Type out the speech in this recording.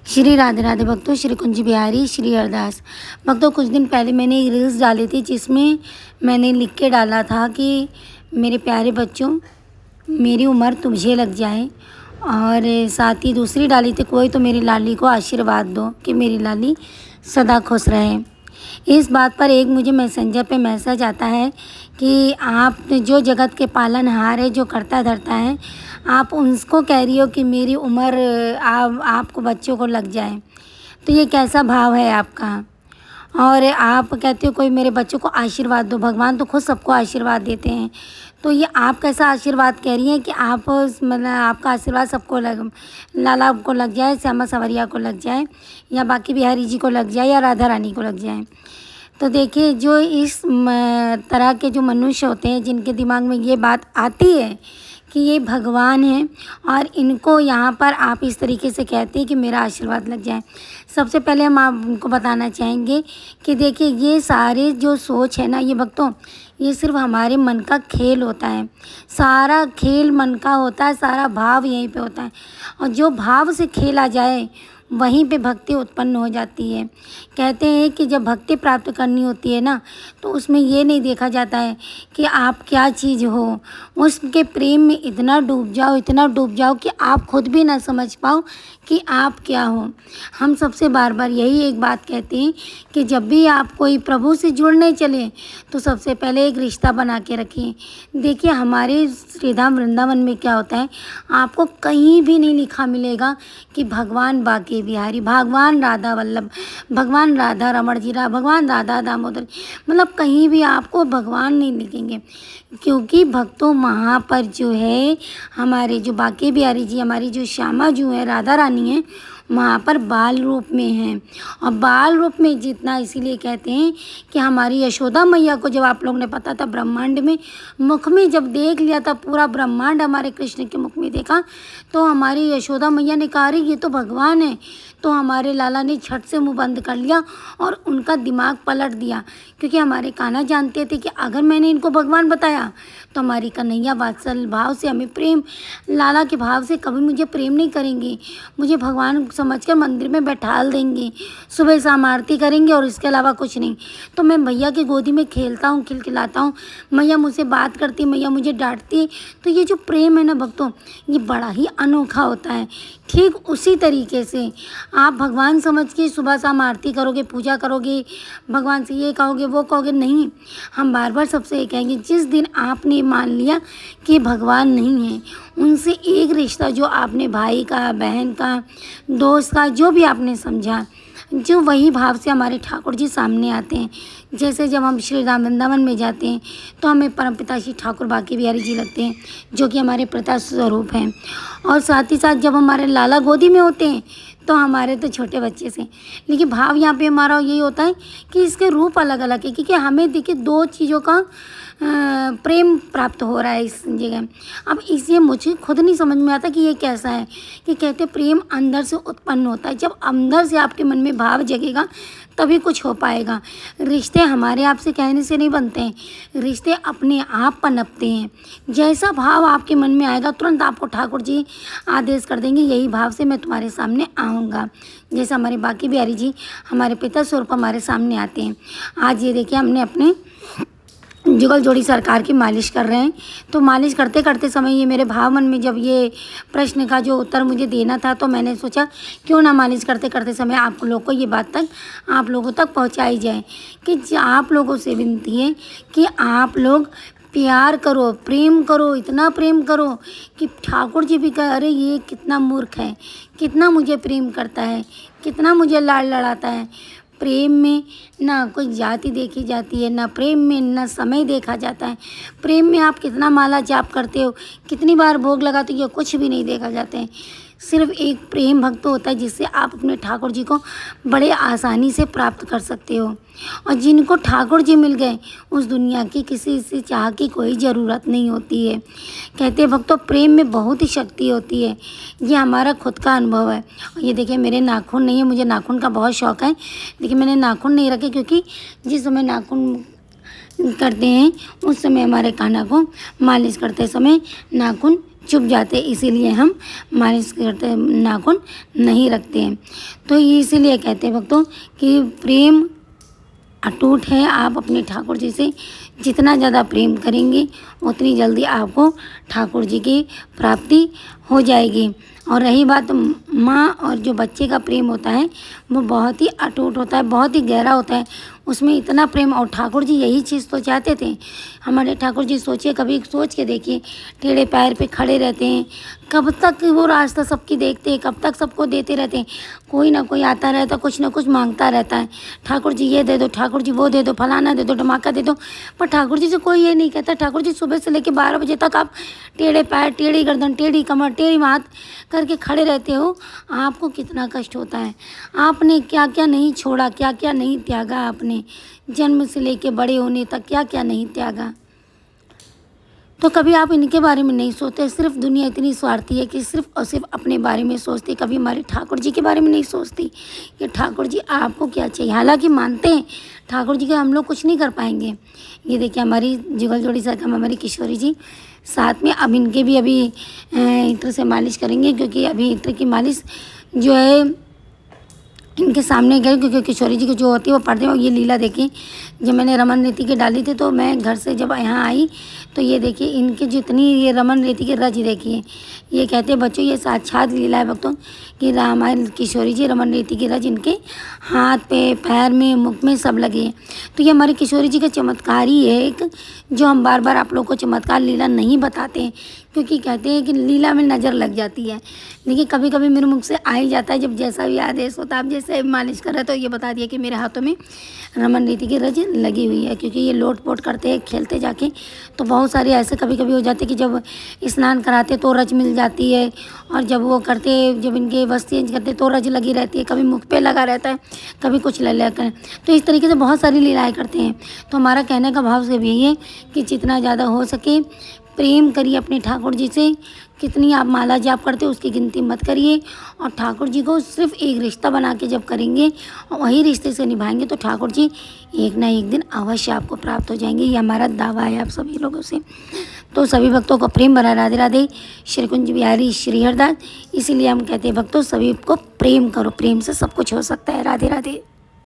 श्री राधे राधे भक्तों, श्री कुंज बिहारी, श्री हरदास भक्तों। कुछ दिन पहले मैंने एक रील्स डाली थी जिसमें मैंने लिख के डाला था कि मेरे प्यारे बच्चों, मेरी उम्र तुझे लग जाए। और साथ ही दूसरी डाली थी, कोई तो मेरी लाली को आशीर्वाद दो कि मेरी लाली सदा खुश रहे। इस बात पर एक मुझे मैसेंजर पे मैसेज आता है कि आप जो जगत के पालनहार है, जो करता धरता है, आप उनको कह रही हो कि मेरी उम्र आपको बच्चों को लग जाए। तो ये कैसा भाव है आपका? और आप कहते हो कोई मेरे बच्चों को आशीर्वाद दो। भगवान तो खुद सबको आशीर्वाद देते हैं, तो ये आप कैसा आशीर्वाद कह रही हैं कि आप मतलब आपका आशीर्वाद सबको लाला को लग जाए, श्यामा सवरिया को लग जाए, या बाकी बिहारी जी को लग जाए, या राधा रानी को लग जाए। तो देखिए, जो इस तरह के जो मनुष्य होते हैं जिनके दिमाग में ये बात आती है कि ये भगवान हैं और इनको यहाँ पर आप इस तरीके से कहते हैं कि मेरा आशीर्वाद लग जाए। सबसे पहले हम आपको बताना चाहेंगे कि देखिए, ये सारे जो सोच है ना, ये भक्तों, ये सिर्फ हमारे मन का खेल होता है। सारा खेल मन का होता है, सारा भाव यहीं पे होता है। और जो भाव से खेला जाए वहीं पे भक्ति उत्पन्न हो जाती है। कहते हैं कि जब भक्ति प्राप्त करनी होती है ना, तो उसमें ये नहीं देखा जाता है कि आप क्या चीज़ हो। उसके प्रेम में इतना डूब जाओ, इतना डूब जाओ कि आप खुद भी ना समझ पाओ कि आप क्या हो। हम सबसे बार बार यही एक बात कहते हैं कि जब भी आप कोई प्रभु से जुड़ने चले तो सबसे पहले एक रिश्ता बना के रखें। देखिए, हमारे श्रीधाम वृंदावन में क्या होता है, आपको कहीं भी नहीं लिखा मिलेगा कि भगवान बाके बिहारी, भगवान राधा वल्लभ, भगवान राधा रमण जी, भगवान राधा दामोदर, मतलब कहीं भी आपको भगवान नहीं लिखेंगे। क्योंकि भक्तों, वहाँ पर जो है हमारे जो बाके बिहारी जी, हमारी जो श्यामा जो है, राधा रानी है, वहाँ पर बाल रूप में हैं। और बाल रूप में जितना इसीलिए कहते हैं कि हमारी यशोदा मैया को जब आप लोग ने पता था ब्रह्मांड में मुख में जब देख लिया था, पूरा ब्रह्मांड हमारे कृष्ण के मुख में देखा, तो हमारी यशोदा मैया ने कहा, अरे ये तो भगवान है। तो हमारे लाला ने झट से मुंह बंद कर लिया और उनका दिमाग पलट दिया, क्योंकि हमारे कान्हा जानते थे कि अगर मैंने इनको भगवान बताया तो हमारी कन्हैया वात्सल भाव से हमें प्रेम, लाला के भाव से कभी मुझे प्रेम नहीं करेंगे, मुझे भगवान समझकर मंदिर में बैठाल देंगे, सुबह शाम आरती करेंगे और इसके अलावा कुछ नहीं। तो मैं मैया की गोदी में खेलता हूँ, खिलखिलाता हूँ, मैया मुझसे बात करती, मैया मुझे डांटती। तो ये जो प्रेम है ना भक्तों, ये बड़ा ही अनोखा होता है। ठीक उसी तरीके से आप भगवान समझ के सुबह शाम आरती करोगे, पूजा करोगे, भगवान से ये कहोगे, वो कहोगे, नहीं। हम बार बार सबसे ये कहेंगे, जिस दिन आपने मान लिया कि भगवान नहीं है, उनसे एक रिश्ता जो आपने भाई का, बहन का, दोस्त का, जो भी आपने समझा, जो वही भाव से हमारे ठाकुर जी सामने आते हैं। जैसे जब हम श्री राम वृंदावन में जाते हैं तो हमें परमपिता श्री ठाकुर बाके बिहारी जी लगते हैं, जो कि हमारे पिता स्वरूप हैं। और साथ ही साथ जब हमारे लाला गोदी में होते हैं तो हमारे तो छोटे बच्चे से, लेकिन भाव यहाँ पे हमारा यही होता है कि इसके रूप अलग अलग है, क्योंकि हमें देखिए दो चीज़ों का प्रेम प्राप्त हो रहा है इस जगह। अब इसलिए मुझे खुद नहीं समझ में आता कि ये कैसा है, कि कहते प्रेम अंदर से उत्पन्न होता है। जब अंदर से आपके मन में भाव जगेगा तभी कुछ हो पाएगा। रिश्ते हमारे आपसे कहने से नहीं बनते हैं, रिश्ते अपने आप पनपते हैं। जैसा भाव आपके मन में आएगा तुरंत आपको ठाकुर जी आदेश कर देंगे, यही भाव से मैं तुम्हारे सामने आऊँगा। जैसे हमारे बाके बिहारी जी हमारे पिता स्वरूप हमारे सामने आते हैं। आज ये देखिए, हमने अपने जुगल जोड़ी सरकार की मालिश कर रहे हैं, तो मालिश करते करते समय ये मेरे भाव मन में जब ये प्रश्न का जो उत्तर मुझे देना था, तो मैंने सोचा क्यों ना मालिश करते करते समय आप लोगों को ये बात तक आप लोगों तक पहुंचाई जाए कि आप लोगों से विनती है कि आप लोग प्यार करो, प्रेम करो, इतना प्रेम करो कि ठाकुर जी भी कहे, अरे ये कितना मूर्ख है, कितना मुझे प्रेम करता है, कितना मुझे लाड़ लड़ाता है। प्रेम में ना कोई जाति देखी जाती है, ना प्रेम में ना समय देखा जाता है। प्रेम में आप कितना माला जाप करते हो, कितनी बार भोग लगाते हो, ये कुछ भी नहीं देखा जाता है। सिर्फ एक प्रेम भक्त होता है जिससे आप अपने ठाकुर जी को बड़े आसानी से प्राप्त कर सकते हो। और जिनको ठाकुर जी मिल गए, उस दुनिया की किसी से चाह की कोई ज़रूरत नहीं होती है। कहते हैं भक्तों, प्रेम में बहुत ही शक्ति होती है। ये हमारा खुद का अनुभव है। और ये देखिए, मेरे नाखून नहीं है, मुझे नाखून का बहुत शौक़ है, लेकिन मैंने नाखून नहीं रखे, क्योंकि जिस समय नाखून करते हैं उस समय हमारे कान्हा को मालिश करते समय नाखून चुभ जाते हैं, इसीलिए हम मालिश करते नाखून नहीं रखते हैं। तो ये इसीलिए कहते हैं भक्तों कि प्रेम अटूट है। आप अपने ठाकुर जी से जितना ज़्यादा प्रेम करेंगे उतनी जल्दी आपको ठाकुर जी की प्राप्ति हो जाएगी। और रही बात माँ और जो बच्चे का प्रेम होता है वो बहुत ही अटूट होता है, बहुत ही गहरा होता है, उसमें इतना प्रेम। और ठाकुर जी यही चीज़ तो चाहते थे हमारे ठाकुर जी। सोचिए, कभी सोच के देखिए, टेढ़े पैर पे खड़े रहते हैं, कब तक वो रास्ता सबकी देखते हैं, कब तक सबको देते रहते हैं। कोई ना कोई आता रहता, कुछ ना कुछ मांगता रहता है, ठाकुर जी ये दे दो, ठाकुर जी वो दे दो, फलाना दे दो, धमाका दे दो। पर ठाकुर जी से कोई ये नहीं कहता। ठाकुर जी सुबह से लेकर 12 बजे तक आप टेढ़े पैर, टेढ़ी गर्दन, टेढ़ी कमर, टेढ़ी हाथ करके खड़े रहते हो। आपको कितना कष्ट होता है। आपने क्या क्या नहीं छोड़ा, क्या क्या नहीं त्यागा, आपने जन्म से लेके बड़े होने तक क्या क्या नहीं त्यागा। तो कभी आप इनके बारे में नहीं सोचते। सिर्फ दुनिया इतनी स्वार्थी है कि सिर्फ और सिर्फ अपने बारे में सोचती, कभी हमारे ठाकुर जी के बारे में नहीं सोचती कि ठाकुर जी आपको क्या चाहिए। हालांकि मानते हैं ठाकुर जी का हम लोग कुछ नहीं कर पाएंगे। ये देखिए हमारी जुगल जोड़ी सरगम हमारी किशोरी जी साथ में, अब इनके भी अभी इत्र से मालिश करेंगे, क्योंकि अभी इत्र की मालिश जो है इनके सामने गए, क्योंकि किशोरी जी की जो होती है वो पर्दे में। ये लीला देखिए, जब मैंने रमन रेती की डाली थी तो मैं घर से जब यहाँ आई तो ये देखिए इनके जितनी ये रमन रेती की रज देखिए। ये कहते हैं बच्चों ये साक्षात लीला है भक्तों कि हमारी किशोरी जी रमन रेती की रज इनके हाथ पे, पैर में, मुख में सब लगे हैं। तो ये हमारी किशोरी जी का चमत्कार ही है एक, जो हम बार बार आप लोग को चमत्कार लीला नहीं बताते हैं, क्योंकि कहते हैं कि लीला में नज़र लग जाती है। लेकिन कभी कभी मेरे मुख से आ ही जाता है, जब जैसा भी आदेश होता है। आप जैसे मालिश कर रहे तो ये बता दिया कि मेरे हाथों में रमन रेती की रज लगी हुई है, क्योंकि ये लोट पोट करते हैं खेलते जाके। तो बहुत सारे ऐसे कभी कभी हो जाते कि जब स्नान कराते तो रज मिल जाती है, और जब वो करते, जब इनके बस चेंज करते तो रज लगी रहती है, कभी मुख पे लगा रहता है, कभी कुछ ले लेकर। तो इस तरीके से बहुत सारी लीलाएँ करते हैं। तो हमारा कहने का भाव सिर्फ यही है कि जितना ज़्यादा हो सके प्रेम करिए अपने ठाकुर जी से। कितनी आप माला जाप करते हो उसकी गिनती मत करिए, और ठाकुर जी को सिर्फ एक रिश्ता बना के जब करेंगे और वही रिश्ते से निभाएंगे तो ठाकुर जी एक ना एक दिन अवश्य आपको प्राप्त हो जाएंगे। ये हमारा दावा है आप सभी लोगों से। तो सभी भक्तों को प्रेम भरा राधे राधे, श्री कुंज बिहारी श्री हरदास। इसीलिए हम कहते हैं भक्तों सभी को प्रेम करो, प्रेम से सब कुछ हो सकता है। राधे राधे।